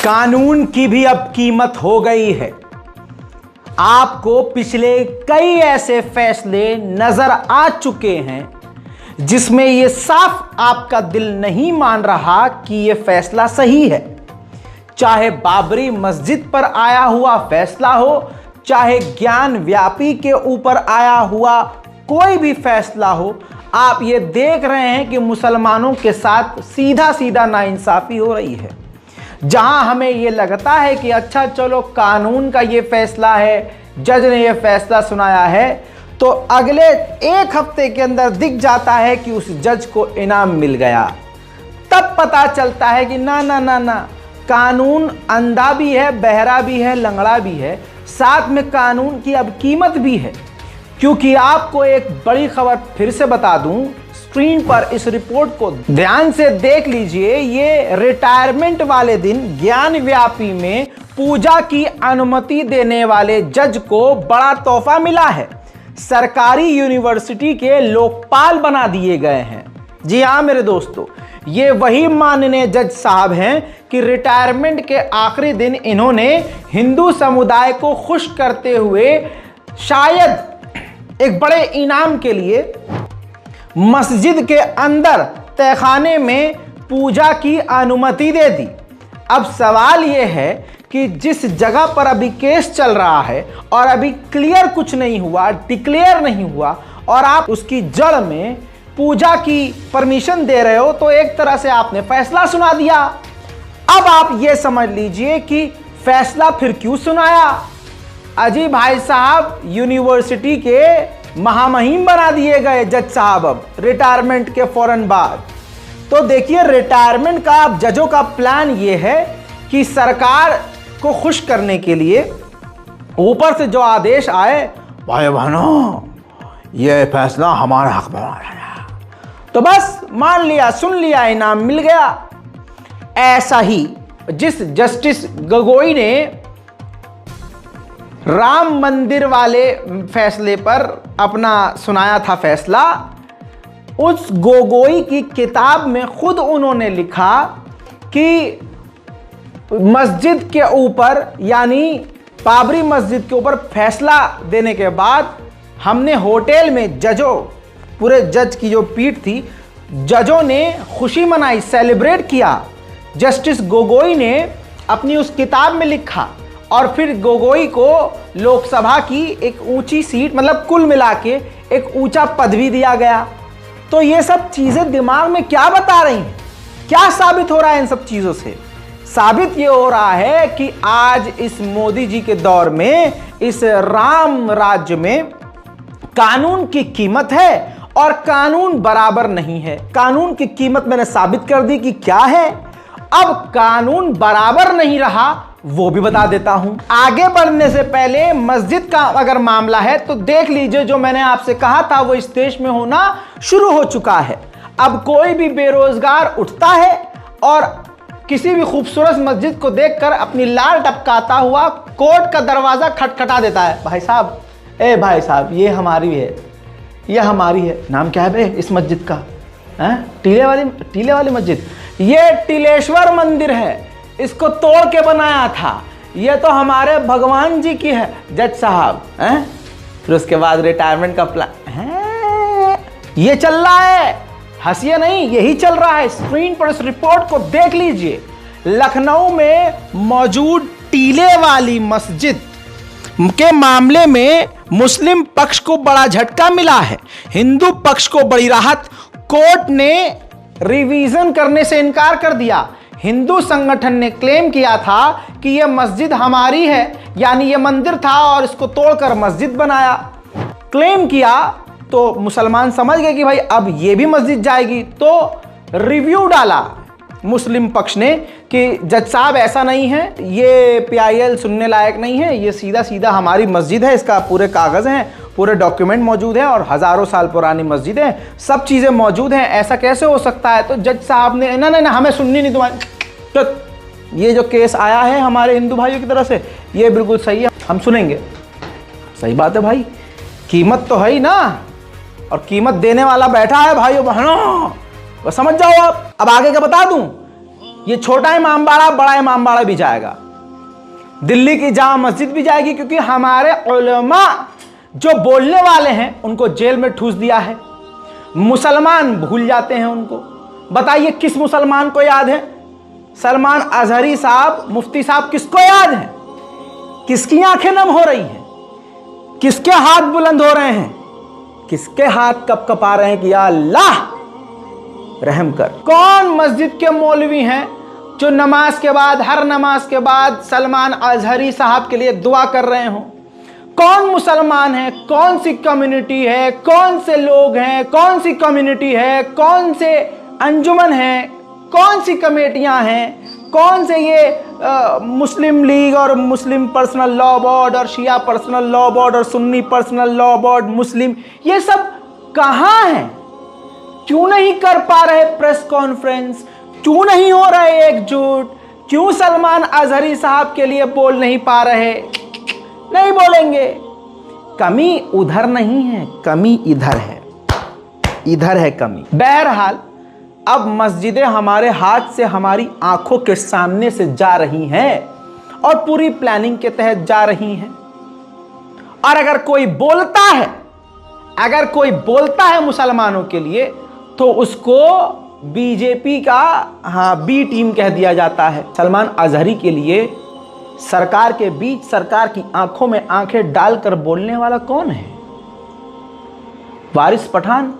कानून की भी अब कीमत हो गई है। आपको पिछले कई ऐसे फैसले नजर आ चुके हैं जिसमें यह साफ आपका दिल नहीं मान रहा कि यह फैसला सही है। चाहे बाबरी मस्जिद पर आया हुआ फैसला हो, चाहे ज्ञान व्यापी के ऊपर आया हुआ कोई भी फैसला हो, आप ये देख रहे हैं कि मुसलमानों के साथ सीधा सीधा नाइंसाफी हो रही है। जहां हमें ये लगता है कि अच्छा चलो कानून का ये फैसला है, जज ने ये फैसला सुनाया है, तो अगले एक हफ्ते के अंदर दिख जाता है कि उस जज को इनाम मिल गया। तब पता चलता है कि ना ना ना ना, कानून अंधा भी है, बहरा भी है, लंगड़ा भी है, साथ में कानून की अब कीमत भी है। क्योंकि आपको एक बड़ी खबर फिर से बता दूं, स्क्रीन पर इस रिपोर्ट को ध्यान से देख लीजिए। ये रिटायरमेंट वाले दिन ज्ञान व्यापी में पूजा की अनुमति देने वाले जज को बड़ा तोहफा मिला है। सरकारी यूनिवर्सिटी के लोकपाल बना दिए गए हैं। जी हाँ मेरे दोस्तों, ये वही माननीय जज साहब हैं कि रिटायरमेंट के आखिरी दिन इन्होंने हिंदू समुदाय को खुश करते हुए शायद एक बड़े इनाम के लिए मस्जिद के अंदर तहखाने में पूजा की अनुमति दे दी। अब सवाल यह है कि जिस जगह पर अभी केस चल रहा है और अभी क्लियर कुछ नहीं हुआ, डिक्लेयर नहीं हुआ, और आप उसकी जड़ में पूजा की परमिशन दे रहे हो, तो एक तरह से आपने फैसला सुना दिया। अब आप ये समझ लीजिए कि फैसला फिर क्यों सुनाया। अजी भाई साहब यूनिवर्सिटी के महामहिम बना दिए गए जज साहब अब रिटायरमेंट के फौरन बाद। तो देखिए, रिटायरमेंट का अब जजों का प्लान ये है कि सरकार को खुश करने के लिए ऊपर से जो आदेश आए, भाई बहनों ये फैसला हमारा हक बना है, तो बस मान लिया, सुन लिया, इनाम मिल गया। ऐसा ही जिस जस्टिस गोगोई ने राम मंदिर वाले फैसले पर अपना सुनाया था फैसला, उस गोगोई की किताब में खुद उन्होंने लिखा कि मस्जिद के ऊपर, यानी बाबरी मस्जिद के ऊपर फैसला देने के बाद हमने होटल में जजों, पूरे जज की जो पीठ थी, जजों ने खुशी मनाई, सेलिब्रेट किया। जस्टिस गोगोई ने अपनी उस किताब में लिखा, और फिर गोगोई को लोकसभा की एक ऊंची सीट, मतलब कुल मिला के एक ऊंचा पद भी दिया गया। तो ये सब चीजें दिमाग में क्या बता रही हैं? क्या साबित हो रहा है इन सब चीजों से? साबित ये हो रहा है कि आज इस मोदी जी के दौर में, इस राम राज्य में कानून की कीमत है और कानून बराबर नहीं है। कानून की कीमत मैंने साबित कर दी कि क्या है। अब कानून बराबर नहीं रहा वो भी बता देता हूं। आगे बढ़ने से पहले मस्जिद का अगर मामला है तो देख लीजिए, जो मैंने आपसे कहा था वो इस देश में होना शुरू हो चुका है। अब कोई भी बेरोजगार उठता है और किसी भी खूबसूरत मस्जिद को देखकर अपनी लाल टपकाता हुआ कोर्ट का दरवाजा खटखटा देता है। भाई साहब, ए भाई साहब, ये हमारी है, ये हमारी है। नाम क्या है बे इस मस्जिद का? टीले वाली मस्जिद। ये टीलेश्वर मंदिर है, इसको तोड़ के बनाया था, ये तो हमारे भगवान जी की है जज साहब। फिर उसके बाद रिटायरमेंट का प्लान है, ये चल रहा है। हंसिए नहीं, यही चल रहा है। स्क्रीन पर इस रिपोर्ट को देख लीजिए। लखनऊ में मौजूद टीले वाली मस्जिद के मामले में मुस्लिम पक्ष को बड़ा झटका मिला है, हिंदू पक्ष को बड़ी राहत। कोर्ट ने रिवीजन करने से इनकार कर दिया। हिंदू संगठन ने क्लेम किया था कि यह मस्जिद हमारी है, यानी यह मंदिर था और इसको तोड़कर मस्जिद बनाया। क्लेम किया तो मुसलमान समझ गए कि भाई अब ये भी मस्जिद जाएगी, तो रिव्यू डाला मुस्लिम पक्ष ने कि जज साहब ऐसा नहीं है, ये पीआईएल सुनने लायक नहीं है, ये सीधा सीधा हमारी मस्जिद है, इसका पूरे कागज़ हैं, पूरे डॉक्यूमेंट मौजूद है और हज़ारों साल पुरानी मस्जिद है, सब चीज़ें मौजूद हैं, ऐसा कैसे हो सकता है? तो जज साहब ने ना ना ना, हमें सुननी नहीं तुम्हारी, तो ये जो केस आया है हमारे हिंदू भाइयों की तरफ से, ये बिल्कुल सही है, हम सुनेंगे। सही बात है भाई, कीमत तो है ही ना, और कीमत देने वाला बैठा है भाइयों बहनों, बस समझ जाओ आप। अब आगे का बता दूं, ये छोटा इमामबाड़ा, बड़ा इमामबाड़ा भी जाएगा, दिल्ली की जामा मस्जिद भी जाएगी, क्योंकि हमारे उलमा जो बोलने वाले हैं उनको जेल में ठूस दिया है। मुसलमान भूल जाते हैं उनको। बताइए किस मुसलमान को याद है? सलमान अजहरी साहब, मुफ्ती साहब किसको याद है? किसकी आंखें नम हो रही हैं? किसके हाथ बुलंद हो रहे हैं? किसके हाथ कप कपा रहे हैं कि या अल्लाह रहम कर? कौन मस्जिद के मौलवी हैं जो नमाज के बाद, हर नमाज के बाद सलमान अजहरी साहब के लिए दुआ कर रहे हो? कौन मुसलमान है? कौन सी कम्युनिटी है? कौन से लोग हैं? कौन सी कम्युनिटी है? कौन से अंजुमन है? कौन सी कमेटियां हैं? कौन से ये मुस्लिम लीग और मुस्लिम पर्सनल लॉ बोर्ड और शिया पर्सनल लॉ बोर्ड और सुन्नी पर्सनल लॉ बोर्ड मुस्लिम, ये सब कहां हैं? क्यों नहीं कर पा रहे प्रेस कॉन्फ्रेंस? क्यों नहीं हो रहे एकजुट? क्यों सलमान अजहरी साहब के लिए बोल नहीं पा रहे? नहीं बोलेंगे। कमी उधर नहीं है, कमी इधर है, इधर है कमी। बहरहाल अब मस्जिदें हमारे हाथ से, हमारी आंखों के सामने से जा रही हैं और पूरी प्लानिंग के तहत जा रही हैं। और अगर कोई बोलता है, अगर कोई बोलता है मुसलमानों के लिए, तो उसको बीजेपी का बी टीम कह दिया जाता है। सलमान अजहरी के लिए सरकार के बीच, सरकार की आंखों में आंखें डालकर बोलने वाला कौन है? वारिस पठान।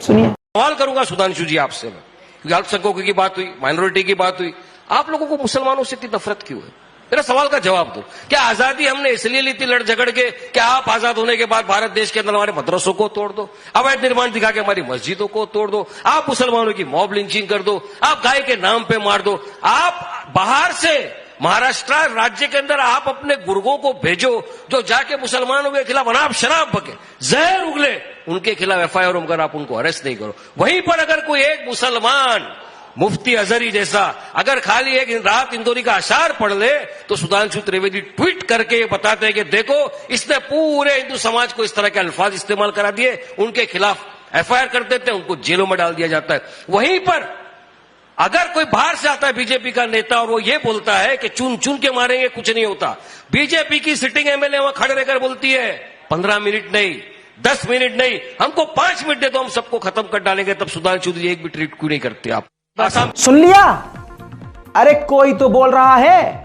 सुनिए। सवाल करूंगा सुधांशु जी आपसे मैं, क्योंकि अल्पसंख्यकों की बात हुई, माइनॉरिटी की बात हुई, आप लोगों को मुसलमानों से इतनी नफरत क्यों है? मेरा सवाल का जवाब दो। क्या आजादी हमने इसलिए ली थी लड़ झगड़ के? क्या आप आजाद होने के बाद भारत देश के अंदर हमारे मदरसों को तोड़ दो, अवैध निर्माण दिखा के हमारी मस्जिदों को तोड़ दो, आप मुसलमानों की मॉब लिंचिंग कर दो, आप गाय के नाम पे मार दो, आप बाहर से महाराष्ट्र राज्य के अंदर आप अपने गुर्गों को भेजो जो जाके मुसलमानों के खिलाफ अनाप शराब बके, जहर उगले, उनके खिलाफ एफआईआर मगर आप उनको अरेस्ट नहीं करो। वहीं पर अगर कोई एक मुसलमान मुफ्ती अजहरी जैसा अगर खाली एक रात इंदौरी का अशार पढ़ ले, तो सुधांशु त्रिवेदी ट्वीट करके बताते हैं कि देखो इसने पूरे हिंदू समाज को इस तरह के अल्फाज इस्तेमाल करा दिए, उनके खिलाफ एफआईआर कर देते हैं, उनको जेलों में डाल दिया जाता है। वहीं पर अगर कोई बाहर से आता है बीजेपी का नेता और वो ये बोलता है कि चुन चुन के मारेंगे, कुछ नहीं होता, बीजेपी की सिटिंग एमएलए वहां खड़े रहकर बोलती है 15 मिनट नहीं, 10 मिनट नहीं, हमको 5 मिनट दे दो, हम सबको खत्म कर डालेंगे, तब सुधांशु जी एक भी ट्वीट क्यों नहीं करते आप? सुन लिया? अरे कोई तो बोल रहा है,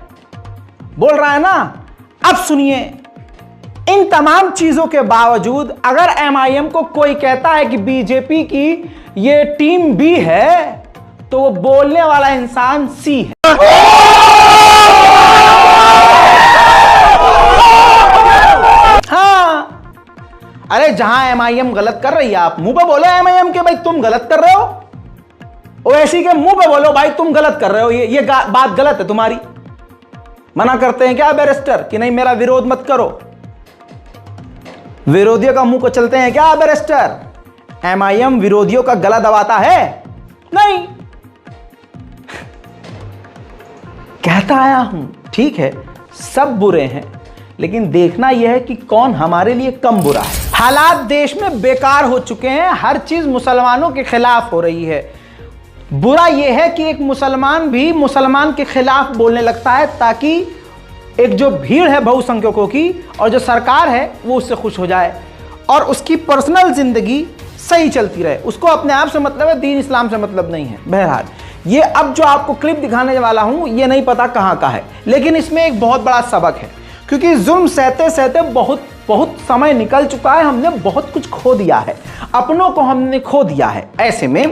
बोल रहा है ना। अब सुनिए, इन तमाम चीजों के बावजूद अगर एमआईएम को कोई कहता है कि बीजेपी की ये टीम बी है, तो वो बोलने वाला इंसान सी है। हाँ, अरे जहां एमआईएम गलत कर रही है, आप मुंह पे बोलो एमआईएम के भाई तुम गलत कर रहे हो, ओवैसी के मुंह पे बोलो भाई तुम गलत कर रहे हो, ये बात गलत है तुम्हारी। मना करते हैं क्या बैरिस्टर कि नहीं मेरा विरोध मत करो? विरोधियों का मुंह को चलते हैं क्या बैरिस्टर? एमआईएम विरोधियों का गला दबाता है? नहीं, कहता आया हूं, ठीक है सब बुरे हैं, लेकिन देखना यह है कि कौन हमारे लिए कम बुरा है। हालात देश में बेकार हो चुके हैं, हर चीज मुसलमानों के खिलाफ हो रही है। बुरा यह है कि एक मुसलमान भी मुसलमान के खिलाफ बोलने लगता है, ताकि एक जो भीड़ है बहुसंख्यकों की और जो सरकार है वो उससे खुश हो जाए और उसकी पर्सनल जिंदगी सही चलती रहे। उसको अपने आप से मतलब है, दीन इस्लाम से मतलब नहीं है। बहरहाल ये अब जो आपको क्लिप दिखाने वाला हूं, ये नहीं पता कहां का है, लेकिन इसमें एक बहुत बड़ा सबक है, क्योंकि जुल्म सहते सहते बहुत समय निकल चुका है, हमने बहुत कुछ खो दिया है, अपनों को हमने खो दिया है। ऐसे में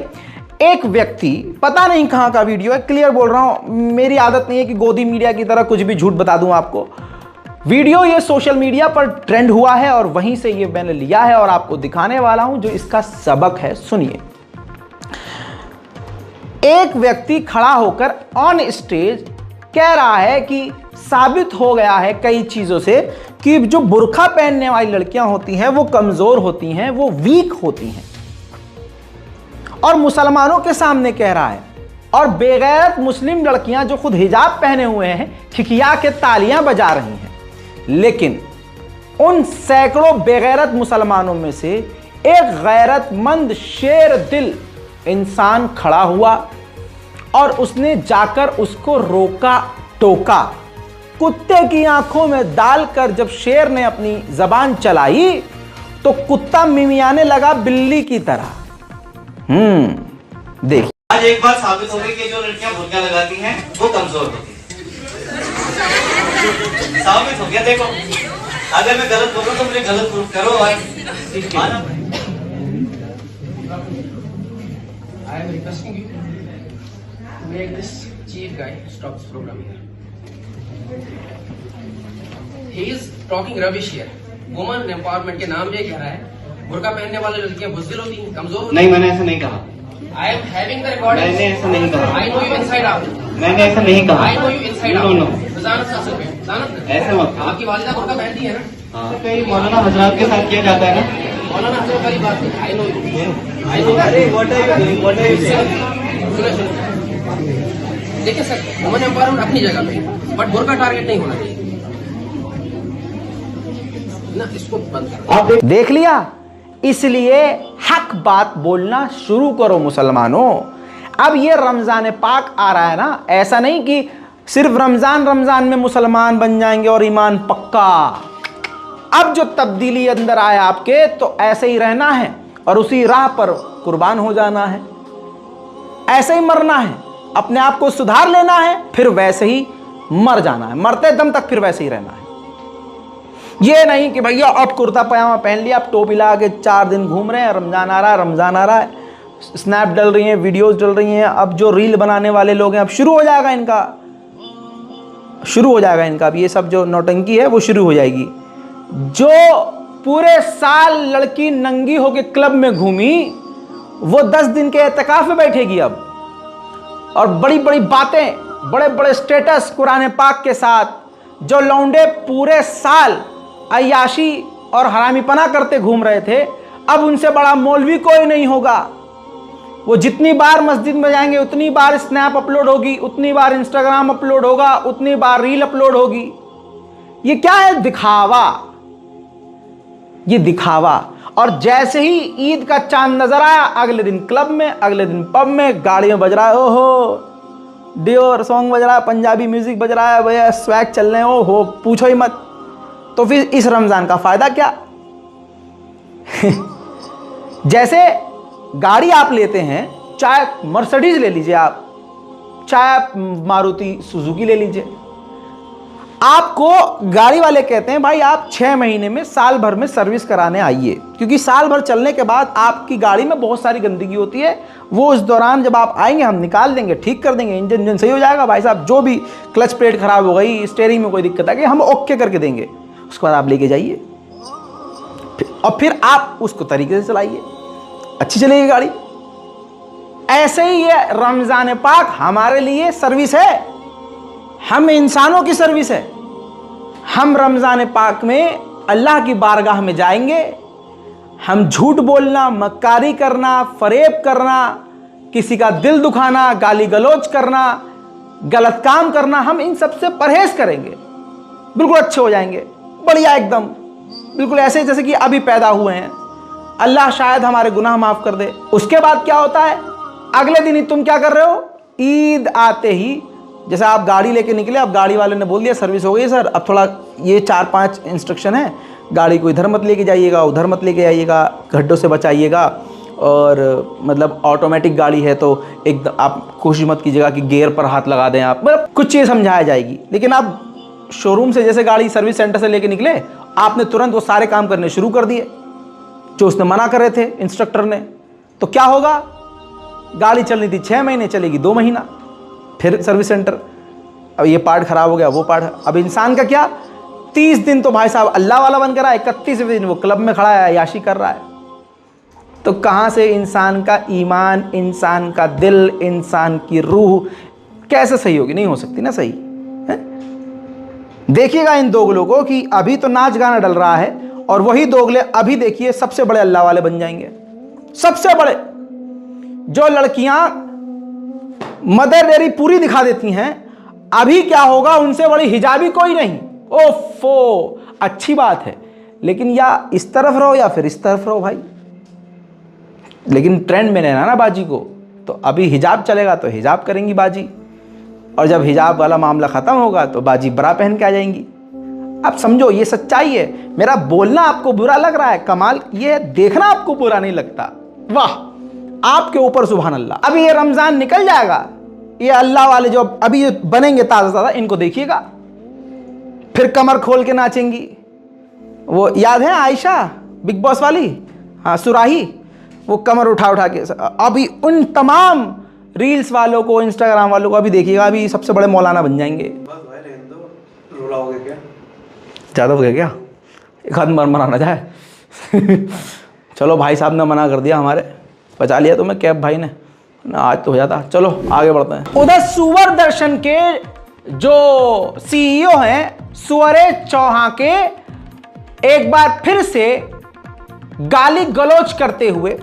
एक व्यक्ति, पता नहीं कहां का वीडियो है, क्लियर बोल रहा हूं, मेरी आदत नहीं है कि गोदी मीडिया की तरह कुछ भी झूठ बता दूं आपको। वीडियो ये सोशल मीडिया पर ट्रेंड हुआ है और वहीं से ये मैंने लिया है और आपको दिखाने वाला हूं जो इसका सबक है। सुनिए, एक व्यक्ति खड़ा होकर ऑन स्टेज कह रहा है कि साबित हो गया है कई चीजों से कि जो बुर्का पहनने वाली लड़कियां होती हैं वो कमजोर होती हैं, वो वीक होती हैं, और मुसलमानों के सामने कह रहा है। और बेगैरत मुस्लिम लड़कियां जो खुद हिजाब पहने हुए हैं खिकिया के तालियां बजा रही हैं। लेकिन उन सैकड़ों बेगैरत मुसलमानों में से एक गैरतमंद शेर दिल इंसान खड़ा हुआ, और उसने जाकर उसको रोका टोका। कुत्ते की आंखों में डालकर जब शेर ने अपनी जबान चलाई तो कुत्ता मिमियाने लगा बिल्ली की तरह। देख, आज एक बात साबित हो गई कि जो लड़कियां बुर्का लगाती हैं वो कमजोर होती हैं। साबित हो गया। देखो, अगर मैं गलत बोल रहा हूं तो मुझे गलत प्रूफ करो। भाई I am requesting you to make this chief guy stop this program here. He is talking rubbish here. Woman empowerment के नाम पे कह रहा है बुर्का पहनने वाली लड़कियां बुज़दिल होती हैं, कमजोर होती हैं। नहीं, मैंने ऐसा नहीं कहा। I am having the recording. मैंने ऐसा नहीं कहा। I know you inside out. मैंने ऐसा नहीं कहा। I know you inside out. No. ज़ानत से असल पे, ज़ानत। ऐसे मत कहो। आपकी वालिदा बुर्का पहनती है ना? हाँ, कई मौलाना हजरात के साथ किया जाता है ना। मौलाना हजरत वाली बात नहीं। I know you. I know you. अरे what are you doing? What are you saying? सुनो। देखिए सर, वुमेन एम्पावरमेंट अपनी जगह पे, बट बुर्का टारगेट नहीं होना चाहिए ना, इसको बंद करो। आप देख लिया, इसलिए हक बात बोलना शुरू करो मुसलमानों। अब ये रमजान पाक आ रहा है ना, ऐसा नहीं कि सिर्फ रमजान में मुसलमान बन जाएंगे और ईमान पक्का। अब जो तब्दीली अंदर आए आपके, तो ऐसे ही रहना है और उसी राह पर कुर्बान हो जाना है, ऐसे ही मरना है, अपने आप को सुधार लेना है, फिर वैसे ही मर जाना है, मरते दम तक फिर वैसे ही रहना है। ये नहीं कि भैया अब कुर्ता पजामा पहन लिया, अब टोपी लगा के 4 दिन घूम रहे हैं, रमजान आ रहा है, स्नैप डल रही हैं, वीडियोस डल रही हैं। अब जो रील बनाने वाले लोग हैं, अब शुरू हो जाएगा इनका, अब ये सब जो नौटंकी है वो शुरू हो जाएगी। जो पूरे साल लड़की नंगी होके क्लब में घूमी, वो 10 दिन के एतकाफ में बैठेगी अब, और बड़ी बड़ी बातें, बड़े बड़े स्टेटस कुरान पाक के साथ। जो लौंडे पूरे साल अय्याशी और हरामीपना करते घूम रहे थे, अब उनसे बड़ा मौलवी कोई नहीं होगा। वो जितनी बार मस्जिद में जाएंगे उतनी बार स्नैप अपलोड होगी, उतनी बार इंस्टाग्राम अपलोड होगा, उतनी बार रील अपलोड होगी। ये क्या है? दिखावा, ये दिखावा। और जैसे ही ईद का चांद नजर आया, अगले दिन क्लब में, अगले दिन पब में, गाड़ी में बज रहा है ओहो डियोर सॉन्ग बज रहा है, पंजाबी म्यूजिक बज रहा है, भैया स्वैग चल रहे हो, पूछो ही मत। तो फिर इस रमजान का फायदा क्या? जैसे गाड़ी आप लेते हैं, चाहे मर्सिडीज ले लीजिए आप, चाहे मारुति सुजुकी ले लीजिए, आपको गाड़ी वाले कहते हैं भाई आप 6 महीने में, साल भर में सर्विस कराने आइए, क्योंकि साल भर चलने के बाद आपकी गाड़ी में बहुत सारी गंदगी होती है, वो उस दौरान जब आप आएंगे हम निकाल देंगे, ठीक कर देंगे, इंजन सही हो जाएगा भाई साहब। जो भी क्लच प्लेट खराब हो गई, स्टीयरिंग में कोई दिक्कत आ गई, हम ओके करके देंगे। उसके बाद आप लेके जाइए और फिर आप उसको तरीके से चलाइए, अच्छी चलेगी गाड़ी। ऐसे ही ये रमजान पाक हमारे लिए सर्विस है, हम इंसानों की सर्विस है। हम रमजान पाक में अल्लाह की बारगाह में जाएंगे, हम झूठ बोलना, मक्कारी करना, फरेब करना, किसी का दिल दुखाना, गाली गलौज करना, गलत काम करना, हम इन सब से परहेज करेंगे, बिल्कुल अच्छे हो जाएंगे, बढ़िया एकदम, बिल्कुल ऐसे जैसे कि अभी पैदा हुए हैं। अल्लाह शायद हमारे गुनाह माफ कर दे। उसके बाद क्या होता है? अगले दिन ही तुम क्या कर रहे हो? ईद आते ही जैसे आप गाड़ी लेके निकले, अब गाड़ी वाले ने बोल दिया सर्विस हो गई सर, अब थोड़ा ये 4-5 इंस्ट्रक्शन है, गाड़ी को इधर मत लेके जाइएगा, उधर मत लेके जाइएगा, गड्ढों से बचाइएगा, और मतलब ऑटोमेटिक गाड़ी है तो एकदम आप कोशिश मत कीजिएगा कि गियर पर हाथ लगा दें आप, मतलब कुछ चीज़ समझाया जाएगी। लेकिन आप शोरूम से जैसे गाड़ी सर्विस सेंटर से लेके निकले, आपने तुरंत वो सारे काम करने शुरू कर दिए जो उसने मना कर रहे थे इंस्ट्रक्टर ने, तो क्या होगा? गाड़ी चलनी थी 6 महीने, चलेगी 2 महीना, फिर सर्विस सेंटर, अब ये पार्ट खराब हो गया, वो पार्ट। अब इंसान का क्या? 30 दिन तो भाई साहब अल्लाह वाला बन कर आया, 31वें दिन वो क्लब में खड़ा है, याशी कर रहा है। तो कहाँ से इंसान का ईमान, इंसान का दिल, इंसान की रूह कैसे सही होगी? नहीं हो सकती ना सही है? देखिएगा इन दोगलों को कि अभी तो नाच गाना डल रहा है, और वही दोगले अभी देखिए सबसे बड़े अल्लाह वाले बन जाएंगे, सबसे बड़े। जो लड़कियां मदर डेयरी पूरी दिखा देती हैं, अभी क्या होगा? उनसे बड़ी हिजाबी कोई नहीं। ओफो, अच्छी बात है, लेकिन या इस तरफ रहो या फिर इस तरफ रहो भाई, लेकिन ट्रेंड में रहना ना बाजी को। तो अभी हिजाब चलेगा तो हिजाब करेंगी बाजी, और जब हिजाब वाला मामला ख़त्म होगा तो बाजी बरा पहन के आ जाएंगी। अब समझो ये सच्चाई है। मेरा बोलना आपको बुरा लग रहा है, कमाल ये देखना आपको बुरा नहीं लगता। वाह, आपके ऊपर सुभान अल्लाह। अभी ये रमज़ान निकल जाएगा, ये अल्लाह वाले जो अभी बनेंगे ताज़ा ताज़ा, इनको देखिएगा फिर कमर खोल के नाचेंगी। वो याद है आयशा बिग बॉस वाली, हाँ सुराही, वो कमर उठा उठा के। अभी उन तमाम रील्स वालों को, इंस्टाग्राम वालों को अभी देखिएगा, अभी सबसे बड़े मौलाना बन जाएंगे। बस भाई रहने दो, रोला हो गया क्या? ज़्यादा हो गया क्या? एक हाथ मना ना जाए। चलो भाई साहब ने मना कर दिया, हमारे बचा लिया तुम्हें कैब भाई ने, आज तो हो जाता। चलो आगे बढ़ते हैं। उधर सुवर दर्शन के जो सीईओ हैं सुवरेश चौहान के एक बार फिर से गाली गलौज करते हुए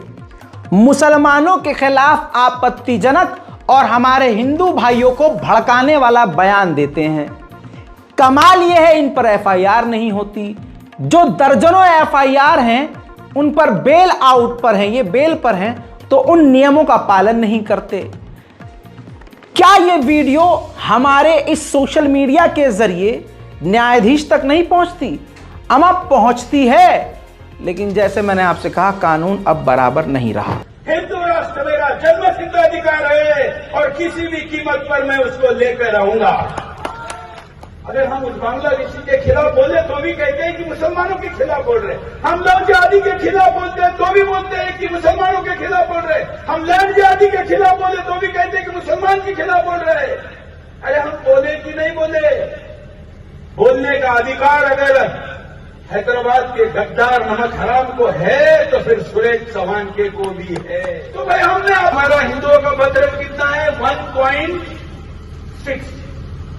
मुसलमानों के खिलाफ आपत्तिजनक और हमारे हिंदू भाइयों को भड़काने वाला बयान देते हैं। कमाल यह है इन पर एफआईआर नहीं होती। जो दर्जनों एफआईआर हैं उन पर बेल आउट पर हैं, ये बेल पर हैं, तो उन नियमों का पालन नहीं करते। क्या ये वीडियो हमारे इस सोशल मीडिया के जरिए न्यायाधीश तक नहीं पहुंचती? अमा पहुंचती है, लेकिन जैसे मैंने आपसे कहा कानून अब बराबर नहीं रहा। हिंदू राष्ट्र मेरा जन्मसिद्ध अधिकार है और किसी भी कीमत पर मैं उसको लेकर आऊंगा। अगर हम उस बांग्लादेशी के खिलाफ बोले तो भी कहते हैं कि मुसलमानों के खिलाफ बोल रहे, हम लव जिहादी के खिलाफ बोलते हैं तो भी बोलते हैं कि मुसलमानों के खिलाफ बोल रहे, हम लैंड जिहादी के खिलाफ बोले तो भी कहते हैं कि मुसलमान के खिलाफ बोल रहे। अरे हम बोले कि नहीं बोले? बोलने का अधिकार अगर हैदराबाद के गद्दार नमक हराम को है तो फिर सुरेश चौहान के को भी है। तो भाई हमने, हमारा हिंदुओं का बर्थ रेट कितना है? 1.6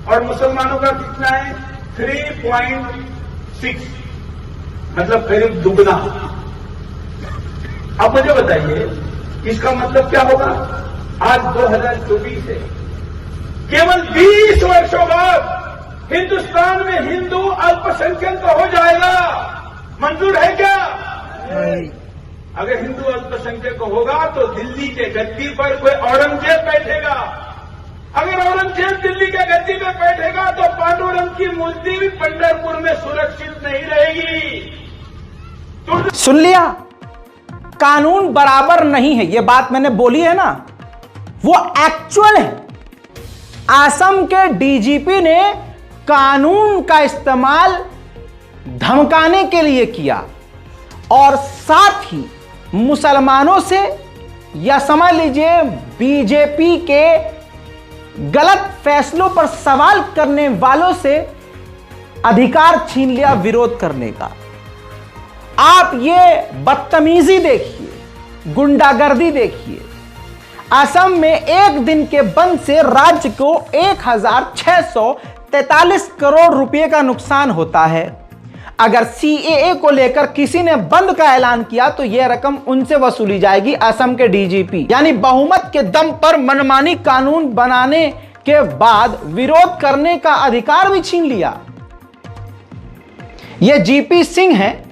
और मुसलमानों का कितना है? 3.6, मतलब करीब दुगना। अब मुझे बताइए इसका मतलब क्या होगा? आज 2024 है, केवल 20 वर्षों बाद हिंदुस्तान में हिंदू अल्पसंख्यक हो जाएगा। मंजूर है क्या? नहीं। अगर हिंदू अल्पसंख्यक होगा तो दिल्ली के गद्दी पर कोई औरंगजेब बैठेगा। अगर औरंगजेब दिल्ली के गद्दी पर बैठेगा तो पांडुरंग की मूर्ति भी पंढरपुर में सुरक्षित नहीं रहेगी। तो सुन लिया, कानून बराबर नहीं है, यह बात मैंने बोली है ना, वो एक्चुअल है। असम के डीजीपी ने कानून का इस्तेमाल धमकाने के लिए किया और साथ ही मुसलमानों से, या समझ लीजिए बीजेपी के गलत फैसलों पर सवाल करने वालों से अधिकार छीन लिया विरोध करने का। आप ये बदतमीजी देखिए, गुंडागर्दी देखिए। असम में एक दिन के बंद से राज्य को 1643 करोड़ रुपए का नुकसान होता है। अगर सीएए को लेकर किसी ने बंद का ऐलान किया तो यह रकम उनसे वसूली जाएगी। असम के डीजीपी यानी बहुमत के दम पर मनमानी कानून बनाने के बाद विरोध करने का अधिकार भी छीन लिया। यह जीपी सिंह है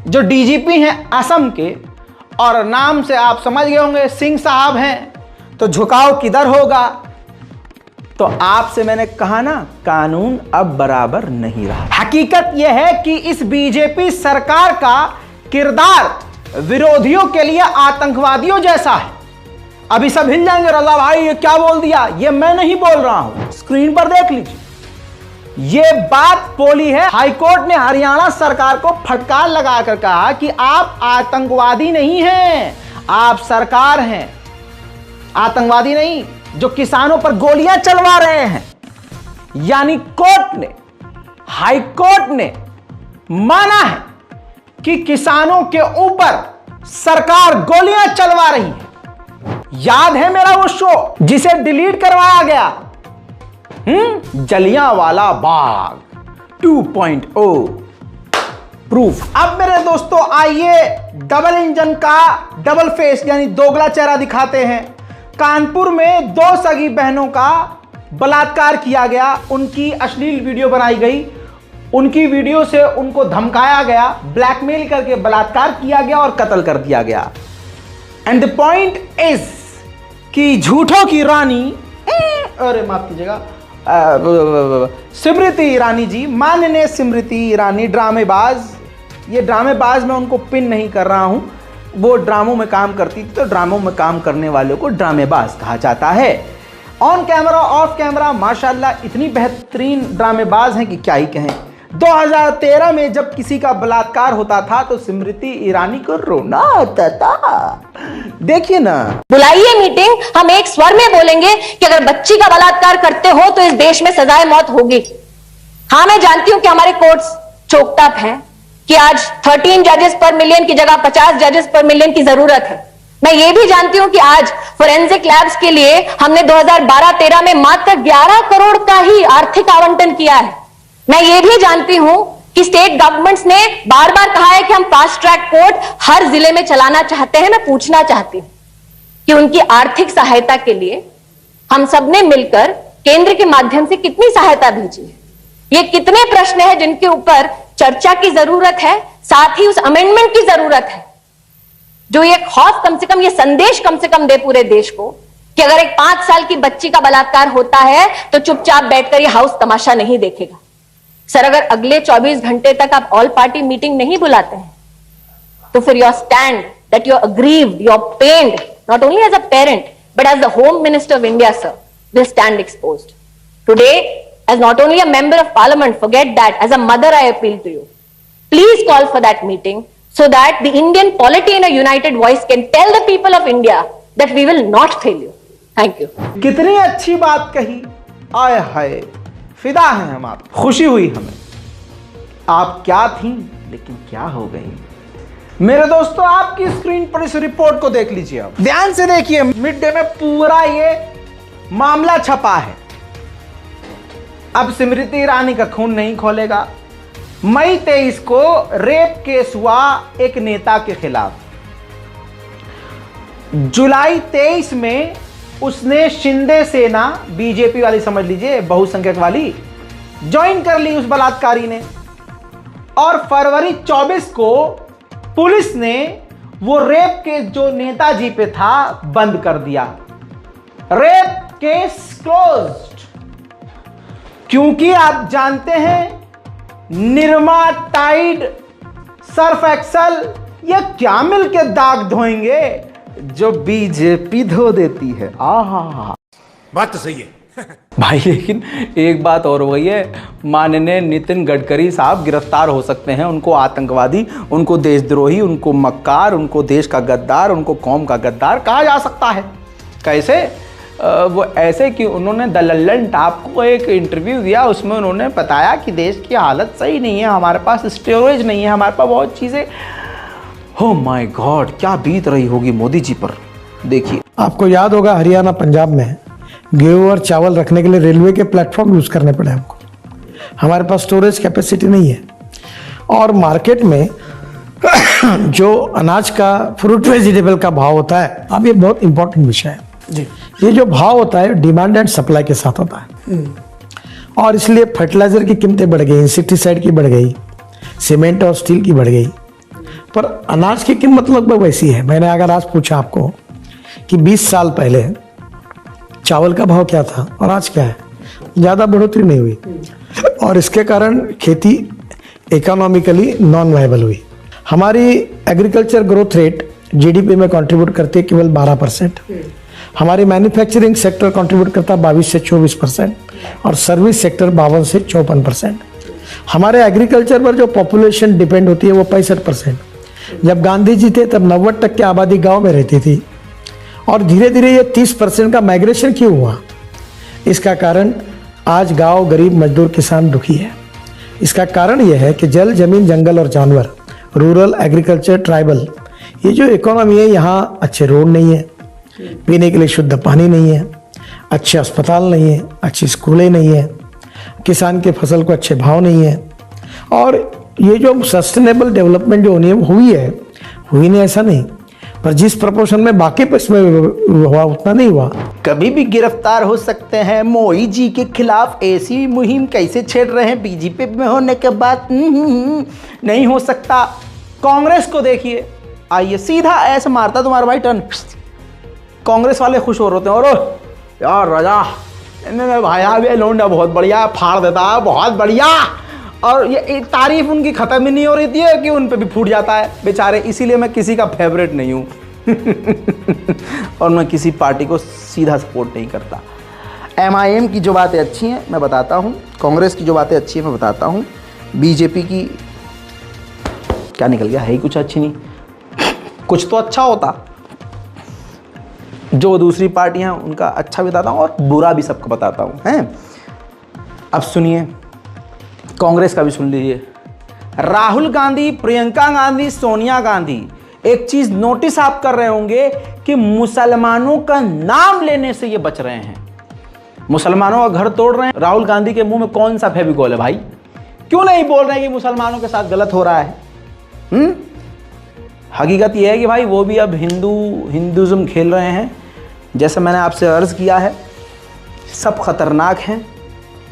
जो डीजीपी हैं असम के, और नाम से आप समझ गए होंगे सिंह साहब हैं, तो झुकाव किधर होगा? तो आपसे मैंने कहा ना, कानून अब बराबर नहीं रहा। हकीकत यह है कि इस बीजेपी सरकार का किरदार विरोधियों के लिए आतंकवादियों जैसा है। अभी सब हिल जाएंगे, रजा भाई ये क्या बोल दिया? ये मैं नहीं बोल रहा हूं, स्क्रीन पर देख लीजिए। ये बात बोली है हाईकोर्ट ने हरियाणा सरकार को फटकार लगाकर कहा कि आप आतंकवादी नहीं हैं, आप सरकार हैं, आतंकवादी नहीं जो किसानों पर गोलियां चलवा रहे हैं। यानी कोर्ट ने, हाईकोर्ट ने माना है कि किसानों के ऊपर सरकार गोलियां चलवा रही है। याद है मेरा वो शो जिसे डिलीट करवाया गया, जलियांवाला बाग 2.0 प्रूफ। अब मेरे दोस्तों आइए डबल इंजन का डबल फेस यानी दोगला चेहरा दिखाते हैं। कानपुर में 2 सगी बहनों का बलात्कार किया गया, उनकी अश्लील वीडियो बनाई गई, उनकी वीडियो से उनको धमकाया गया, ब्लैकमेल करके बलात्कार किया गया और कत्ल कर दिया गया। एंड द पॉइंट इज कि झूठों की रानी, अरे माफ कीजिएगा, स्मृति ईरानी जी, माननीय स्मृति ईरानी ड्रामेबाज, ये ड्रामेबाज मैं उनको पिन नहीं कर रहा हूं, वो ड्रामों में काम करती थी तो ड्रामों में काम करने वालों को ड्रामेबाज कहा जाता है। ऑन कैमरा ऑफ कैमरा माशाल्लाह इतनी बेहतरीन ड्रामेबाज हैं कि क्या ही कहें। 2013 में जब किसी का बलात्कार होता था तो स्मृति ईरानी को रोना आता था। देखिए ना, बुलाइए मीटिंग, हम एक स्वर में बोलेंगे कि अगर बच्ची का बलात्कार करते हो तो इस देश में सजाए मौत होगी। हाँ, मैं जानती हूं कि हमारे कोर्ट्स चोक्ड अप हैं, कि आज 13 जजेस पर मिलियन की जगह 50 जजेस पर मिलियन की जरूरत है। मैं ये भी जानती हूं कि आज फोरेंसिक लैब्स के लिए हमने 2012-13 में मात्र 11 करोड़ का ही आर्थिक आवंटन किया है। मैं ये भी जानती हूं कि स्टेट गवर्नमेंट्स ने बार बार कहा है कि हम फास्ट ट्रैक कोर्ट हर जिले में चलाना चाहते हैं। मैं पूछना चाहती हूं कि उनकी आर्थिक सहायता के लिए हम सबने मिलकर केंद्र के माध्यम से कितनी सहायता भेजी है। ये कितने प्रश्न हैं जिनके ऊपर चर्चा की जरूरत है, साथ ही उस अमेंडमेंट की जरूरत है जो ये खौफ कम से कम, ये संदेश कम से कम दे पूरे देश को कि अगर एक 5 साल की बच्ची का बलात्कार होता है तो चुपचाप बैठकर ये हाउस तमाशा नहीं देखेगा। सर, अगर अगले 24 घंटे तक आप ऑल पार्टी मीटिंग नहीं बुलाते हैं तो फिर your stand that you are aggrieved, you are pained, not only as a parent but as the home minister of India, sir, will stand exposed. Today, as not only a member of parliament, forget that, as a mother I appeal to you, please call for that meeting so that the Indian polity in a united voice can tell the people of India that we will not fail you. Thank you. कितनी अच्छी बात कही, आय हाय, फिदा हैं हम आप, खुशी हुई हमें। आप क्या थी लेकिन क्या हो गई। मेरे दोस्तों, आपकी स्क्रीन पर इस रिपोर्ट को देख लीजिए, आप ध्यान से देखिए। मिड डे में पूरा ये मामला छपा है। अब स्मृति ईरानी का खून नहीं खोलेगा। मई 23 को रेप केस हुआ एक नेता के खिलाफ। जुलाई 23 में उसने शिंदे सेना, बीजेपी वाली समझ लीजिए, बहुसंख्यक वाली, ज्वाइन कर ली उस बलात्कारी ने। और फरवरी 24 को पुलिस ने वो रेप केस जो नेताजी पे था बंद कर दिया। Rape case closed. क्योंकि आप जानते हैं निरमा, टाइड, सर्फ एक्सल ये क्या मिलके दाग धोएंगे जो बीजेपी धो देती है। आहा, बात तो सही है भाई। लेकिन एक बात और हो गई है, माननीय नितिन गडकरी साहब गिरफ्तार हो सकते हैं। उनको आतंकवादी, उनको देशद्रोही, उनको मक्कार, उनको देश का गद्दार, उनको कौम का गद्दार कहा जा सकता है। कैसे? वो ऐसे कि उन्होंने द लल्लन टॉप को एक इंटरव्यू दिया, उसमें उन्होंने बताया कि देश की हालत सही नहीं है, हमारे पास स्टोरेज नहीं है, हमारे पास बहुत चीज़ें। हो माय गॉड, क्या बीत रही होगी मोदी जी पर। देखिए, आपको याद होगा हरियाणा, पंजाब में गेहूं और चावल रखने के लिए रेलवे के प्लेटफॉर्म यूज़ करने पड़े हमको। हमारे पास स्टोरेज कैपेसिटी नहीं है। और मार्केट में जो अनाज का, फ्रूट वेजिटेबल का भाव होता है, अब ये बहुत इंपॉर्टेंट विषय है जी। ये जो भाव होता है डिमांड एंड सप्लाई के साथ होता है। और इसलिए फर्टिलाइजर की कीमतें बढ़ गई, इंसेक्टिसाइड की बढ़ गई, सीमेंट और स्टील की बढ़ गई, पर अनाज की कीमत लगभग वैसी है। मैंने अगर आज पूछा आपको कि 20 साल पहले चावल का भाव क्या था और आज क्या है, ज़्यादा बढ़ोतरी नहीं हुई। और इसके कारण खेती इकोनॉमिकली नॉन वायबल हुई। हमारी एग्रीकल्चर ग्रोथ रेट जीडीपी में कंट्रीब्यूट करती है केवल 12%। हमारी मैन्युफैक्चरिंग सेक्टर कंट्रीब्यूट करता है 22 से 24% और सर्विस सेक्टर 52 से 54%। हमारे एग्रीकल्चर पर जो पॉपुलेशन डिपेंड होती है वो 65%। जब गांधी जी थे तब 90% आबादी गांव में रहती थी और धीरे धीरे ये 30% का माइग्रेशन क्यों हुआ? इसका कारण आज गांव, गरीब, मजदूर, किसान दुखी है। इसका कारण यह है कि जल, जमीन, जंगल और जानवर, रूरल, एग्रीकल्चर, ट्राइबल, ये जो इकोनॉमी है, यहाँ अच्छे रोड नहीं है, पीने के लिए शुद्ध पानी नहीं है, अच्छे अस्पताल नहीं है, अच्छी स्कूलें नहीं है, किसान के फसल को अच्छे भाव नहीं है। और ये जो सस्टेनेबल डेवलपमेंट जो होनी है हुई नहीं ऐसा नहीं, पर जिस प्रपोर्शन में बाकी इसमें हुआ उतना नहीं हुआ। कभी भी गिरफ्तार हो सकते हैं। मोदी जी के खिलाफ ऐसी मुहिम कैसे छेड़ रहे हैं बीजेपी में होने के बाद? नहीं हो सकता। कांग्रेस को देखिए, आइए सीधा ऐसे मारता तुम्हारा भाई टर्न। कांग्रेस वाले खुश हो रहे होते हैं, और यार राजा इन्होंने भाया भी लौंडा बहुत बढ़िया फाड़ देता है, बहुत बढ़िया। और ये तारीफ उनकी ख़त्म ही नहीं हो रही थी कि उन पे भी फूट जाता है बेचारे। इसीलिए मैं किसी का फेवरेट नहीं हूँ और मैं किसी पार्टी को सीधा सपोर्ट नहीं करता। MIM की जो बातें अच्छी हैं मैं बताता हूँ, कांग्रेस की जो बातें अच्छी हैं मैं बताता हूँ, बीजेपी की क्या निकल गया, है ही कुछ अच्छी नहीं। कुछ तो अच्छा होता, जो दूसरी पार्टियां उनका अच्छा भी बताता हूँ और बुरा भी सबको बताता हूँ, हैं। अब सुनिए, कांग्रेस का भी सुन लीजिए। राहुल गांधी, प्रियंका गांधी, सोनिया गांधी, एक चीज नोटिस आप कर रहे होंगे कि मुसलमानों का नाम लेने से ये बच रहे हैं। मुसलमानों का घर तोड़ रहे हैं। राहुल गांधी के मुंह में कौन सा फेविकॉल है भाई? क्यों नहीं बोल रहे हैं कि मुसलमानों के साथ गलत हो रहा है? हकीकत यह है कि भाई वो भी अब हिंदुज़म खेल रहे हैं। जैसे मैंने आपसे अर्ज़ किया है, सब खतरनाक हैं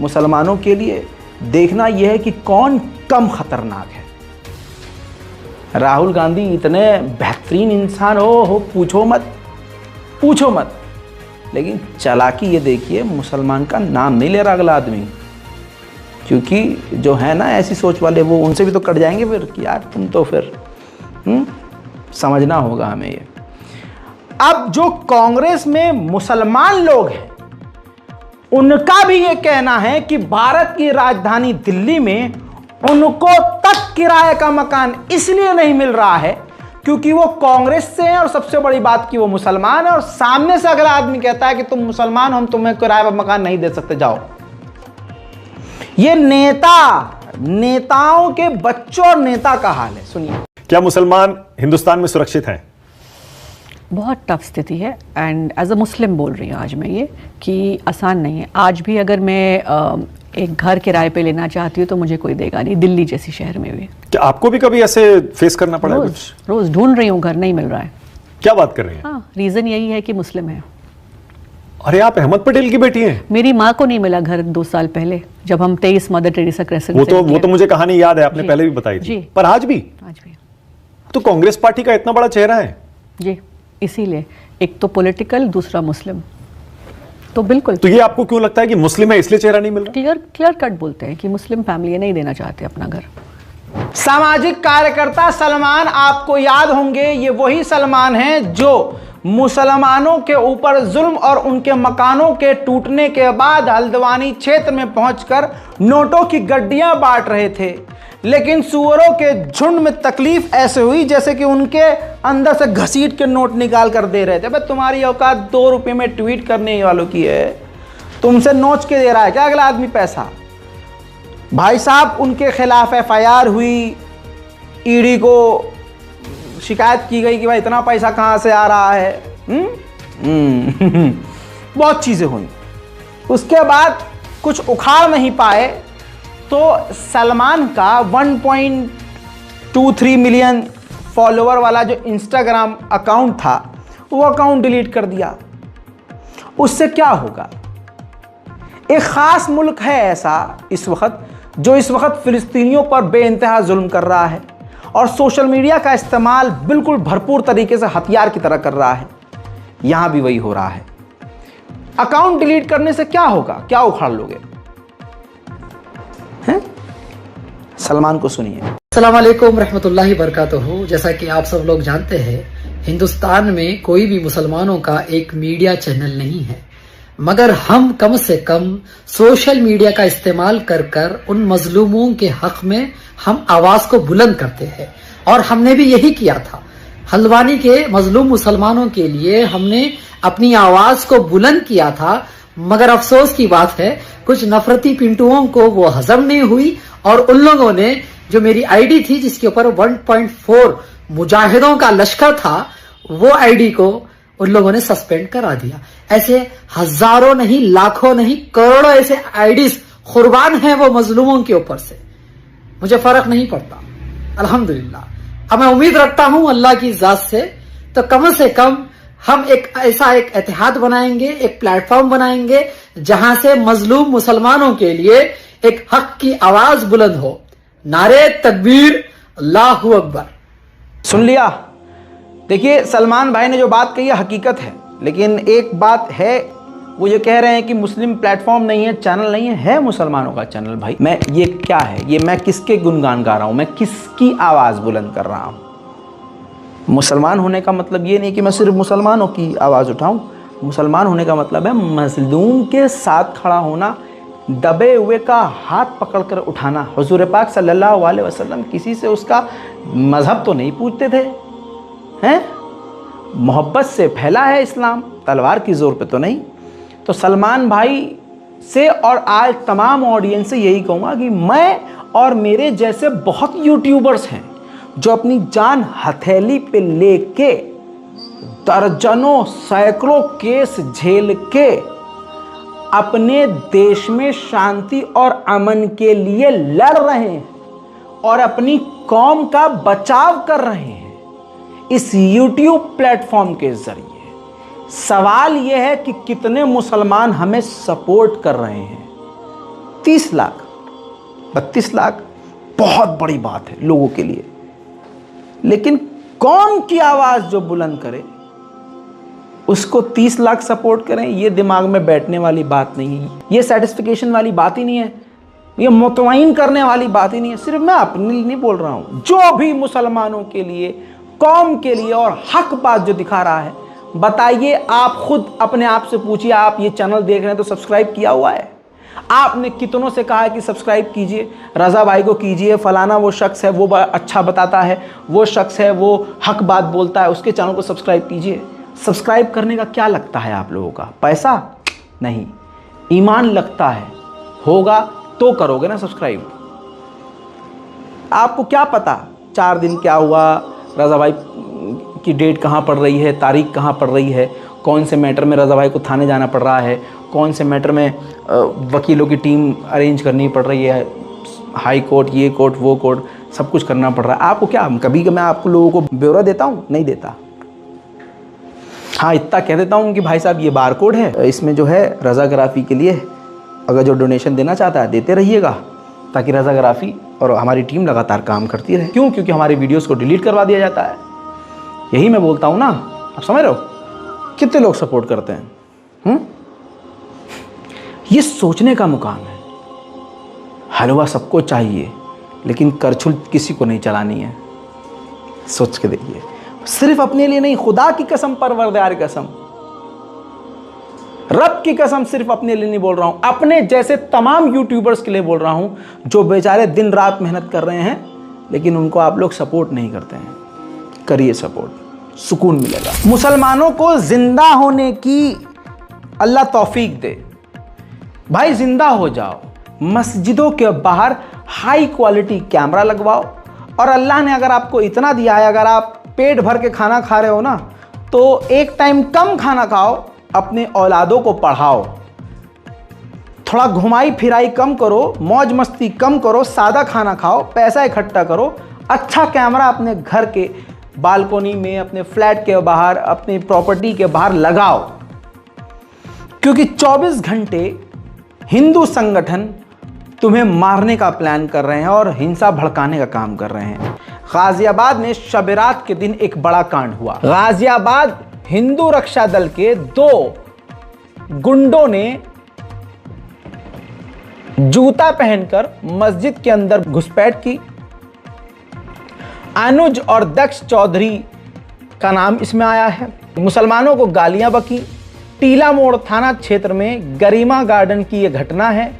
मुसलमानों के लिए। देखना यह है कि कौन कम खतरनाक है। राहुल गांधी इतने बेहतरीन इंसान हो पूछो मत। लेकिन चालाकी ये देखिए, मुसलमान का नाम नहीं ले रहा अगला आदमी, क्योंकि जो है ना ऐसी सोच वाले, वो उनसे भी तो कट जाएंगे फिर कि यार तुम तो फिर समझना होगा हमें ये। अब जो कांग्रेस में मुसलमान लोग हैं, उनका भी ये कहना है कि भारत की राजधानी दिल्ली में उनको तक किराए का मकान इसलिए नहीं मिल रहा है क्योंकि वो कांग्रेस से हैं, और सबसे बड़ी बात कि वो मुसलमान है, और सामने से अगला आदमी कहता है कि तुम मुसलमान हो, हम तुम्हें किराए पर मकान नहीं दे सकते, जाओ। ये नेताओं के बच्चों और नेता का हाल है। सुनिए, क्या मुसलमान हिंदुस्तान में सुरक्षित हैं? बहुत टफ स्थिति है, एंड एज अ मुस्लिम बोल रही हूँ आज मैं ये कि आसान नहीं है। आज भी अगर मैं एक घर किराए पे लेना चाहती हूँ तो मुझे कोई देगा नहीं, दिल्ली जैसी शहर में भी। क्या आपको भी कभी ऐसे फेस करना पड़ा? रोज ढूंढ रही हूँ, घर नहीं मिल रहा है। क्या बात कर रही हैं? हाँ, रीजन यही है कि मुस्लिम है। अरे आप अहमद पटेल की बेटी हैं? मेरी माँ को नहीं मिला घर 2 साल पहले, जब हम 23 मदर टेरेसा क्रेसेंट। वो तो मुझे कहानी याद है, आपने पहले भी बताई थी। पर आज भी तो कांग्रेस पार्टी का इतना बड़ा चेहरा है जी, इसीलिए एक तो पॉलिटिकल, दूसरा मुस्लिम, तो बिल्कुल। तो ये आपको क्यों लगता है कि मुस्लिम है इसलिए चेहरा नहीं मिल रहा? क्लियर कट बोलते हैं कि मुस्लिम फैमिली नहीं देना चाहते अपना घर। सामाजिक कार्यकर्ता सलमान, आपको याद होंगे, ये वही सलमान हैं जो मुसलमानों के ऊपर जुल्म और उनके मकानों के टूटने के बाद हल्द्वानी क्षेत्र में पहुंचकर नोटों की गड्डियां बांट रहे थे। लेकिन सुअरों के झुंड में तकलीफ ऐसे हुई जैसे कि उनके अंदर से घसीट के नोट निकाल कर दे रहे थे। भाई तुम्हारी औकात 2 रुपये में ट्वीट करने वालों की है, तुमसे नोच के दे रहा है क्या अगला आदमी पैसा? भाई साहब, उनके खिलाफ FIR हुई, ईडी को शिकायत की गई कि भाई इतना पैसा कहाँ से आ रहा है। बहुत चीज़ें हुई। उसके बाद कुछ उखाड़ नहीं पाए तो सलमान का 1.23 मिलियन फॉलोवर वाला जो इंस्टाग्राम अकाउंट था, वो अकाउंट डिलीट कर दिया। उससे क्या होगा? एक ख़ास मुल्क है ऐसा इस वक्त, जो इस वक्त फ़िलिस्तीनियों पर बेइंतहा जुल्म कर रहा है और सोशल मीडिया का इस्तेमाल बिल्कुल भरपूर तरीके से हथियार की तरह कर रहा है। यहां भी वही हो रहा है। अकाउंट डिलीट करने से क्या होगा? क्या उखाड़ लोगे? हैं? सलमान को सुनिए। अस्सलाम वालेकुम रहमतुल्लाहि बरकातहू। जैसा कि आप सब लोग जानते हैं, हिंदुस्तान में कोई भी मुसलमानों का एक मीडिया चैनल नहीं है, मगर हम कम से कम सोशल मीडिया का इस्तेमाल कर कर उन मजलूमों के हक में हम आवाज को बुलंद करते हैं। और हमने भी यही किया था। हल्द्वानी के मजलूम मुसलमानों के लिए हमने अपनी आवाज को बुलंद किया था, मगर अफसोस की बात है कुछ नफरती पिंटुओं को वो हजम नहीं हुई और उन लोगों ने जो मेरी आईडी थी जिसके ऊपर 1.4 मुजाहिदों का लश्कर था, वो आईडी को उन लोगों ने सस्पेंड करा दिया। ऐसे हजारों नहीं, लाखों नहीं, करोड़ों ऐसे आईडीज कुर्बान हैं वो मजलूमों के ऊपर से। मुझे फर्क नहीं पड़ता, अल्हम्दुलिल्लाह। अब मैं उम्मीद रखता हूं अल्लाह की जात से, तो कम से कम हम एक ऐसा एक इत्तेहाद बनाएंगे, एक प्लेटफॉर्म बनाएंगे जहां से मजलूम मुसलमानों के लिए एक हक की आवाज बुलंद हो। नारे तकबीर, अल्लाहू अकबर। सुन लिया? देखिए, सलमान भाई ने जो बात कही है हकीकत है। लेकिन एक बात है, वो ये कह रहे हैं कि मुस्लिम प्लेटफॉर्म नहीं है, चैनल नहीं है मुसलमानों का चैनल। भाई मैं, ये क्या है, ये मैं किसके गुणगान गा रहा हूँ, मैं किसकी आवाज़ बुलंद कर रहा हूँ? मुसलमान होने का मतलब ये नहीं कि मैं सिर्फ मुसलमानों की आवाज़ उठाऊं। मुसलमान होने का मतलब है मजलूम के साथ खड़ा होना, दबे हुए का हाथ पकड़कर उठाना। हुजूर पाक सल्लल्लाहु अलैहि वसल्लम किसी से उसका मज़हब तो नहीं पूछते थे, हैं? मोहब्बत से फैला है इस्लाम, तलवार की ज़ोर पे तो नहीं। तो सलमान भाई से और आज तमाम ऑडियंस से यही कहूँगा कि मैं और मेरे जैसे बहुत यूट्यूबर्स हैं जो अपनी जान हथेली पे लेके दर्जनों सैकड़ों केस झेल के अपने देश में शांति और अमन के लिए लड़ रहे हैं और अपनी कौम का बचाव कर रहे हैं इस YouTube प्लेटफॉर्म के जरिए। सवाल यह है कि कितने मुसलमान हमें सपोर्ट कर रहे हैं? 30 लाख, 32 लाख बहुत बड़ी बात है लोगों के लिए, लेकिन कौम की आवाज़ जो बुलंद करे उसको 30 लाख सपोर्ट करें, ये दिमाग में बैठने वाली बात नहीं है, ये सेटिस्फिकेशन वाली बात ही नहीं है, ये मुतमईन करने वाली बात ही नहीं है। सिर्फ मैं अपने लिए नहीं बोल रहा हूँ, जो भी मुसलमानों के लिए, कौम के लिए और हक बात जो दिखा रहा है, बताइए। आप खुद अपने आप से पूछिए, आप ये चैनल देख रहे हैं तो सब्सक्राइब किया हुआ है? आपने कितनों से कहा है कि सब्सक्राइब कीजिए, रज़ा भाई को कीजिए, फलाना वो शख्स है वो अच्छा बताता है, वो शख्स है वो हक बात बोलता है, उसके चैनल को सब्सक्राइब कीजिए। सब्सक्राइब करने का क्या लगता है आप लोगों का? पैसा नहीं, ईमान लगता है। होगा तो करोगे ना सब्सक्राइब। आपको क्या पता 4 दिन क्या हुआ, रज़ा भाई की डेट कहाँ पड़ रही है, तारीख कहाँ पड़ रही है, कौन से मैटर में रज़ा भाई को थाने जाना पड़ रहा है, कौन से मैटर में वकीलों की टीम अरेंज करनी पड़ रही है, हाई कोर्ट, ये कोर्ट, वो कोर्ट, सब कुछ करना पड़ रहा है। आपको क्या, कभी मैं आपको लोगों को ब्यौरा देता हूँ? नहीं देता। हाँ, इतना कह देता हूँ कि भाई साहब ये बार कोड है, इसमें जो है रज़ाग्राफ़ी के लिए अगर जो डोनेशन देना चाहता है देते रहिएगा, ताकि रज़ाग्राफ़ी और हमारी टीम लगातार काम करती रहे। क्यों? क्योंकि हमारे वीडियोस को डिलीट करवा दिया जाता है। यही मैं बोलता हूँ ना, आप समझ रहे हो? कितने लोग सपोर्ट करते हैं? ये सोचने का मुकाम है। हलवा सबको चाहिए, लेकिन करछुल किसी को नहीं चलानी है। सोच के देखिए, सिर्फ अपने लिए नहीं, खुदा की कसम, परवरदिगार की कसम, रब की कसम, सिर्फ अपने लिए नहीं बोल रहा हूं, अपने जैसे तमाम यूट्यूबर्स के लिए बोल रहा हूं जो बेचारे दिन रात मेहनत कर रहे हैं, लेकिन उनको आप लोग सपोर्ट नहीं करते हैं। करिए सपोर्ट, सुकून मिलेगा। मुसलमानों को जिंदा होने की अल्लाह तौफीक दे। भाई जिंदा हो जाओ, मस्जिदों के बाहर हाई क्वालिटी कैमरा लगवाओ, और अल्लाह ने अगर आपको इतना दिया है, अगर आप पेट भर के खाना खा रहे हो ना, तो एक टाइम कम खाना खाओ, अपने औलादों को पढ़ाओ, थोड़ा घुमाई फिराई कम करो, मौज मस्ती कम करो, सादा खाना खाओ, पैसा इकट्ठा करो, अच्छा कैमरा अपने घर के बालकोनी में, अपने फ्लैट के बाहर, अपनी प्रॉपर्टी के बाहर लगाओ, क्योंकि 24 घंटे हिंदू संगठन तुम्हें मारने का प्लान कर रहे हैं और हिंसा भड़काने का काम कर रहे हैं। गाजियाबाद में शब-ए-रात के दिन एक बड़ा कांड हुआ। गाजियाबाद हिंदू रक्षा दल के 2 गुंडों ने जूता पहनकर मस्जिद के अंदर घुसपैठ की। अनुज और दक्ष चौधरी का नाम इसमें आया है। मुसलमानों को गालियां बकी। टीला मोड़ थाना क्षेत्र में गरिमा गार्डन की यह घटना है,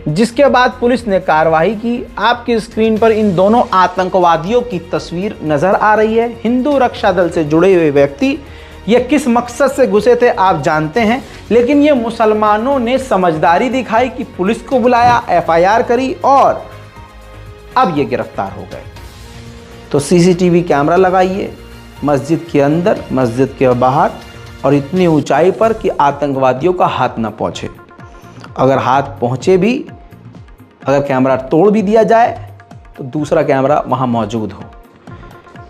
जिसके बाद पुलिस ने कार्रवाई की। आपकी स्क्रीन पर इन दोनों आतंकवादियों की तस्वीर नजर आ रही है। हिंदू रक्षा दल से जुड़े हुए व्यक्ति ये किस मकसद से घुसे थे आप जानते हैं, लेकिन ये मुसलमानों ने समझदारी दिखाई कि पुलिस को बुलाया, FIR करी और अब ये गिरफ्तार हो गए। तो CCTV कैमरा लगाइए मस्जिद के अंदर, मस्जिद के बाहर, और इतनी ऊंचाई पर कि आतंकवादियों का हाथ ना पहुंचे। अगर हाथ पहुंचे भी, अगर कैमरा तोड़ भी दिया जाए तो दूसरा कैमरा वहां मौजूद हो।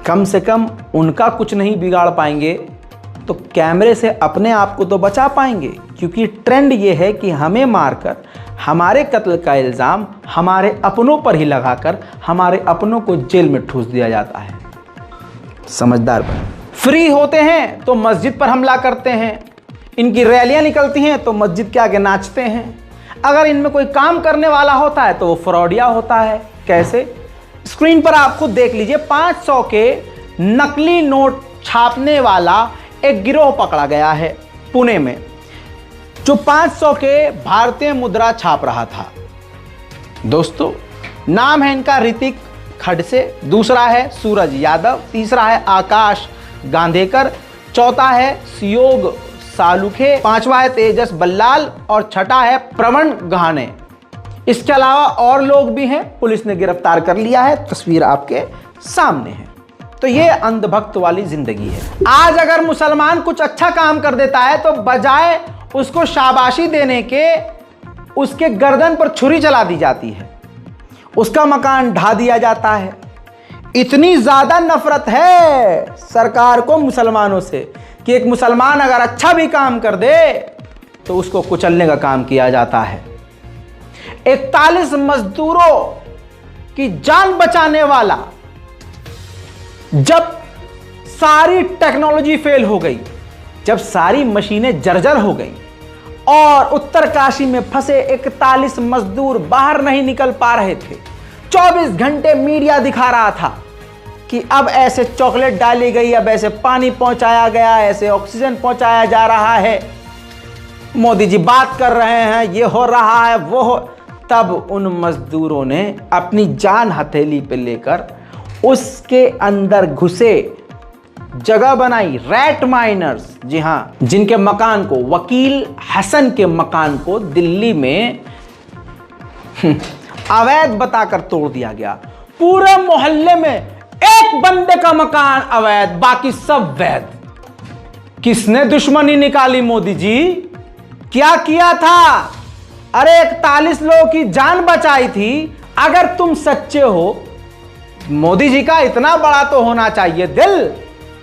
कम से कम उनका कुछ नहीं बिगाड़ पाएंगे तो कैमरे से अपने आप को तो बचा पाएंगे, क्योंकि ट्रेंड ये है कि हमें मारकर हमारे कत्ल का इल्ज़ाम हमारे अपनों पर ही लगाकर हमारे अपनों को जेल में ठूस दिया जाता है। समझदार बने। फ्री होते हैं तो मस्जिद पर हमला करते हैं, इनकी रैलियां निकलती हैं तो मस्जिद के आगे नाचते हैं। अगर इनमें कोई काम करने वाला होता है तो वो फ्रॉडिया होता है। कैसे? स्क्रीन पर आप खुद देख लीजिए। 500 के नकली नोट छापने वाला एक गिरोह पकड़ा गया है पुणे में, जो 500 के भारतीय मुद्रा छाप रहा था। दोस्तों, नाम है इनका ऋतिक खडसे, दूसरा है सूरज यादव, तीसरा है आकाश गांधेकर, चौथा है सियोग सालुखे, पांचवा है तेजस बल्लाल और छठा है प्रवण गहाने। इसके अलावा और लोग भी हैं, पुलिस ने गिरफ्तार कर लिया है। तस्वीर आपके सामने है। तो ये अंधभक्त वाली जिंदगी है। आज अगर मुसलमान कुछ अच्छा काम कर देता है तो बजाय उसको शाबाशी देने के उसके गर्दन पर छुरी चला दी जाती है, उसका मकान ढा दिया जाता है। इतनी ज्यादा नफरत है सरकार को मुसलमानों से कि एक मुसलमान अगर अच्छा भी काम कर दे तो उसको कुचलने का काम किया जाता है। 41 मजदूरों की जान बचाने वाला, जब सारी टेक्नोलॉजी फेल हो गई, जब सारी मशीनें जर्जर हो गई और उत्तरकाशी में फंसे 41 मजदूर बाहर नहीं निकल पा रहे थे, 24 घंटे मीडिया दिखा रहा था कि अब ऐसे चॉकलेट डाली गई, अब ऐसे पानी पहुंचाया गया, ऐसे ऑक्सीजन पहुंचाया जा रहा है, मोदी जी बात कर रहे हैं, ये हो रहा है, वो हो। तब उन मजदूरों ने अपनी जान हथेली पे लेकर उसके अंदर घुसे, जगह बनाई। रैट माइनर्स, जी हां, जिनके मकान को, वकील हसन के मकान को दिल्ली में अवैध बताकर तोड़ दिया गया। पूरे मोहल्ले में एक बंदे का मकान अवैध, बाकी सब वैध। किसने दुश्मनी निकाली? मोदी जी। क्या किया था? अरे 41 लोगों की जान बचाई थी। अगर तुम सच्चे हो, मोदी जी का इतना बड़ा तो होना चाहिए दिल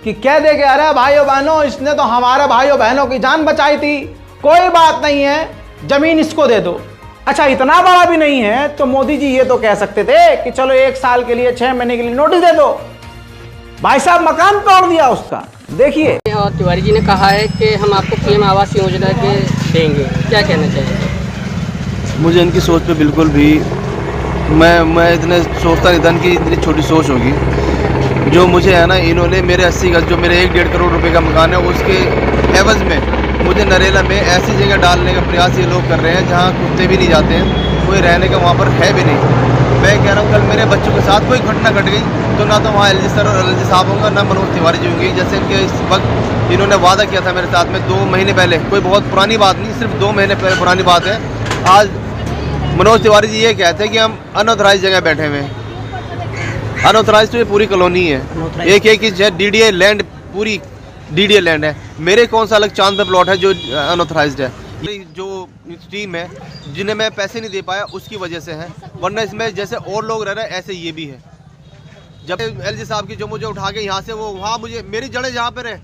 कि कह दे कि अरे भाइयों बहनों, इसने तो हमारे भाइयों बहनों की जान बचाई थी, कोई बात नहीं है, जमीन इसको दे दो। अच्छा, इतना बड़ा भी नहीं है तो मोदी जी ये तो कह सकते थे कि चलो 1 साल के लिए, 6 महीने के लिए नोटिस दे दो। भाई साहब मकान तोड़ दिया उसका। देखिए, और तिवारी जी ने कहा है कि हम आपको पीएम आवास योजना के देंगे, क्या कहना चाहिए? मुझे इनकी सोच पे बिल्कुल भी, मैं इतने सोचता नहीं था इनकी इतनी छोटी सोच होगी। जो मुझे है ना, इन्होंने मेरे 80 गज, जो मेरे 1-1.5 करोड़ रुपए का मकान है, उसके एवज में मुझे नरेला में ऐसी जगह डालने का प्रयास ये लोग कर रहे हैं जहाँ कुत्ते भी नहीं जाते हैं, कोई रहने का वहाँ पर है भी नहीं। मैं कह रहा हूँ, कल मेरे बच्चों के साथ कोई घटना घट गई तो ना तो वहाँ एलजी सर और एलजी साहब होंगे, ना मनोज तिवारी जी होंगे। जैसे कि इस वक्त इन्होंने वादा किया था मेरे साथ में 2 महीने पहले, कोई बहुत पुरानी बात नहीं, सिर्फ 2 महीने पहले पुरानी बात है। आज मनोज तिवारी जी ये कहते हैं कि हम अनऑथराइज जगह बैठे हुए हैं। अनऑथराइज तो ये पूरी कॉलोनी है, एक डीडीए लैंड, पूरी डीडीए लैंड है। मेरे कौन सा अलग चांद पे प्लॉट है जो अनऑथराइज्ड है? जो टीम है जिन्हें मैं पैसे नहीं दे पाया उसकी वजह से है, वरना इसमें जैसे और लोग रह रहे हैं ऐसे ये भी है। जब एलजी साहब की जो मुझे उठा के यहाँ से, वो वहाँ मुझे, मेरी जड़ें जहाँ पर है,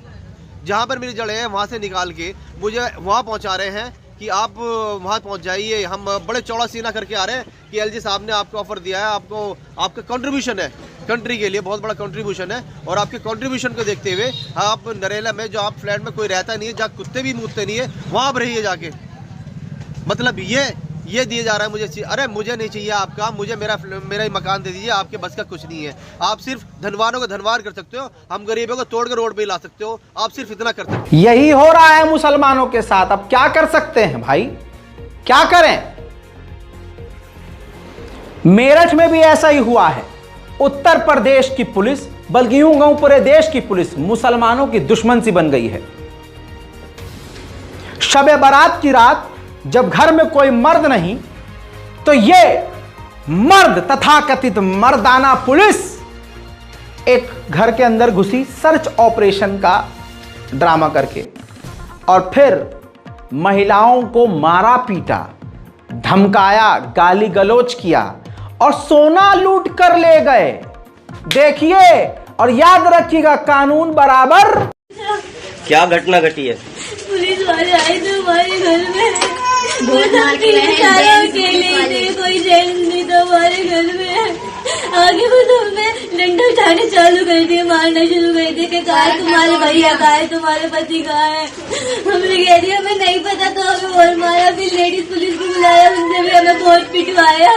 जहाँ पर मेरी जड़ें हैं वहाँ से निकाल के मुझे वहाँ पहुँचा रहे हैं कि आप वहाँ पहुँच जाइए। हम बड़े चौड़ा सीना करके आ रहे हैं कि एलजी साहब ने आपको ऑफर दिया है, आपको आपका कंट्रीब्यूशन है कंट्री के लिए, बहुत बड़ा कंट्रीब्यूशन है, और आपके कंट्रीब्यूशन को देखते हुए आप नरेला में, जो आप फ्लैट में कोई रहता नहीं है, जहाँ कुत्ते भी मूतते नहीं है, वहाँ आप रहिए जाके। मतलब ये दिए जा रहा है मुझे। अरे मुझे नहीं चाहिए आपका, मुझे मेरा ही मकान दे दीजिए, आपके बस का कुछ नहीं है। आप सिर्फ धनवानों को धनवान कर सकते हो, हम गरीबों को तोड़ कर रोड पे ला सकते हो, आप सिर्फ इतना कर सकते हो। यही हो रहा है मुसलमानों के साथ। अब क्या कर सकते हैं भाई, क्या करें? मेरठ में भी ऐसा ही हुआ है। उत्तर प्रदेश की पुलिस, बल्कि यूं कहूं पूरे देश की पुलिस, मुसलमानों की दुश्मन सी बन गई है। शब बारात की रात जब घर में कोई मर्द नहीं तो ये मर्द, तथाकथित मर्दाना पुलिस, एक घर के अंदर घुसी सर्च ऑपरेशन का ड्रामा करके, और फिर महिलाओं को मारा पीटा, धमकाया, गाली गलौज किया और सोना लूट कर ले गए। देखिए और याद रखिएगा, कानून बराबर। क्या घटना घटी है? पुलिस वाले आए थे हमारे घर में, कोई जेल नहीं था हमारे घर में, आगे वो तो हमें डंडा उठाने चालू कर दिए, मारना शुरू कर दिए कि कहा है तुम्हारे भैया, कहा है तुम्हारे पति, कहा है। हमने कह दिया हमें नहीं पता, तो हमें और मारा। फिर लेडीज पुलिस को बुलाया, उनसे भी हमें बहुत पिटवाया,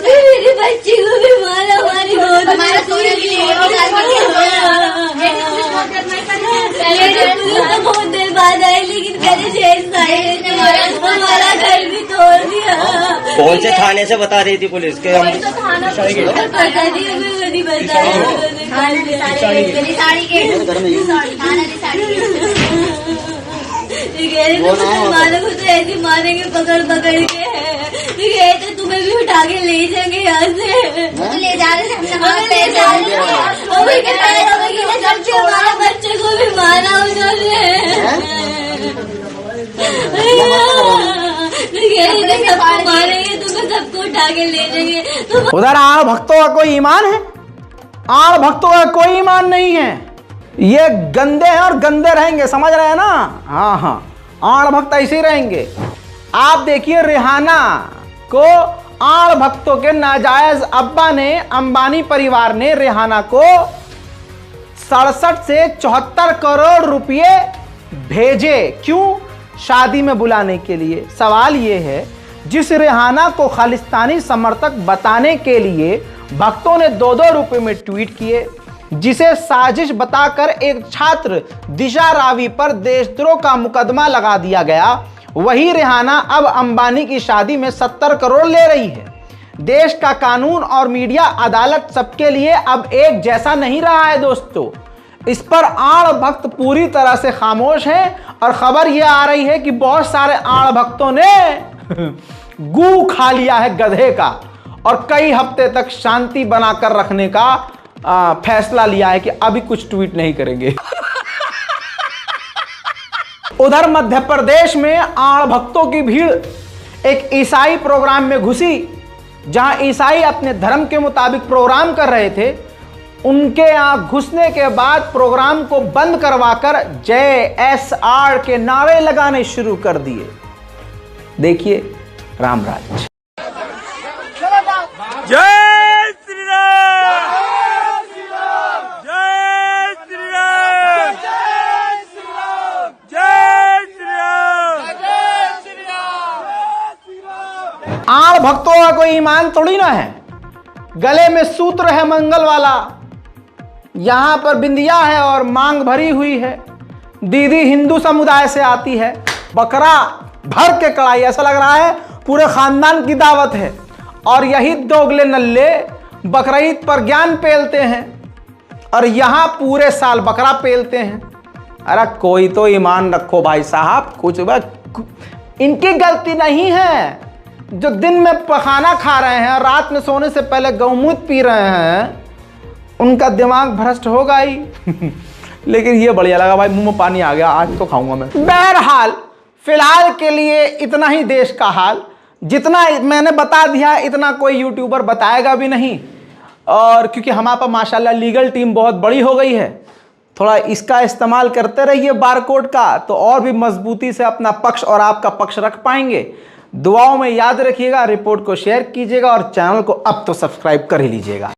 मेरी बच्ची को भी मारा, हमारी लेडीज पुलिस तो बहुत देर बाद आई, लेकिन कभी जेल हमारा घर भी तोड़ दिया। कौन से थाने से बता रही थी पुलिस के? हम पता नहीं, हमें नहीं मुसलमानों को तो ऐसे मारेंगे पकड़ पकड़ के, तो तुम्हें भी उठा के ले जाएंगे यहाँ से, ले जा रहे थे हमारे बच्चे को भी मारा उन्होंने, सबको मारेंगे, तुम्हें सबको उठा के ले जाएंगे। उधर आड़ भक्तों का कोई ईमान है? आड़ भक्तों का कोई ईमान नहीं है। ये गंदे हैं और गंदे रहेंगे, समझ रहे हैं ना? हाँ हाँ, आड़ भक्त ऐसे ही रहेंगे। आप देखिए रिहाना को आड़ भक्तों के नाजायज अब्बा ने, अंबानी परिवार ने रिहाना को 67 से 74 करोड़ रुपए भेजे। क्यों? शादी में बुलाने के लिए। सवाल यह है, जिस रिहाना को खालिस्तानी समर्थक बताने के लिए भक्तों ने 2-2 रुपए में ट्वीट किए, जिसे साजिश बताकर एक छात्र दिशा रावी पर देशद्रोह का मुकदमा लगा दिया गया, वही रिहाना अब अंबानी की शादी में 70 करोड़ ले रही है। देश का कानून और मीडिया अदालत सबके लिए अब एक जैसा नहीं रहा है दोस्तों। इस पर आड़ भक्त पूरी तरह से खामोश हैं और खबर यह आ रही है कि बहुत सारे आड़ भक्तों ने गू खा लिया है गधे का और कई हफ्ते तक शांति बनाकर रखने का फैसला लिया है कि अभी कुछ ट्वीट नहीं करेंगे। उधर मध्य प्रदेश में आड़ भक्तों की भीड़ एक ईसाई प्रोग्राम में घुसी, जहां ईसाई अपने धर्म के मुताबिक प्रोग्राम कर रहे थे। उनके यहां घुसने के बाद प्रोग्राम को बंद करवाकर JSR के नारे लगाने शुरू कर दिए। देखिए रामराज। जय श्री राम, जय श्री राम, जय श्री राम, जय श्री राम, जय श्री राम। आड़ भक्तों का कोई ईमान थोड़ी ना है। गले में सूत्र है मंगल वाला, यहां पर बिंदिया है और मांग भरी हुई है। दीदी हिंदू समुदाय से आती है, बकरा भर के कढ़ाई, ऐसा लग रहा है पूरे खानदान की दावत है। और यही दोगले नल्ले बकरीद पर ज्ञान पेलते हैं और यहां पूरे साल बकरा पेलते हैं। अरे कोई तो ईमान रखो भाई साहब, कुछ इनकी गलती नहीं है। जो दिन में खाना खा रहे हैं और रात में सोने से पहले गौमूत्र पी रहे हैं, उनका दिमाग भ्रष्ट होगा ही। लेकिन ये बढ़िया लगा भाई, मुंह में पानी आ गया, आज तो खाऊंगा मैं। बहरहाल फिलहाल के लिए इतना ही देश का हाल। जितना मैंने बता दिया इतना कोई यूट्यूबर बताएगा भी नहीं, और क्योंकि हमारे पास माशाल्लाह लीगल टीम बहुत बड़ी हो गई है, थोड़ा इसका इस्तेमाल करते रहिए बारकोड का, तो और भी मजबूती से अपना पक्ष और आपका पक्ष रख पाएंगे। दुआओं में याद रखिएगा, रिपोर्ट को शेयर कीजिएगा और चैनल को अब तो सब्सक्राइब कर ही लीजिएगा।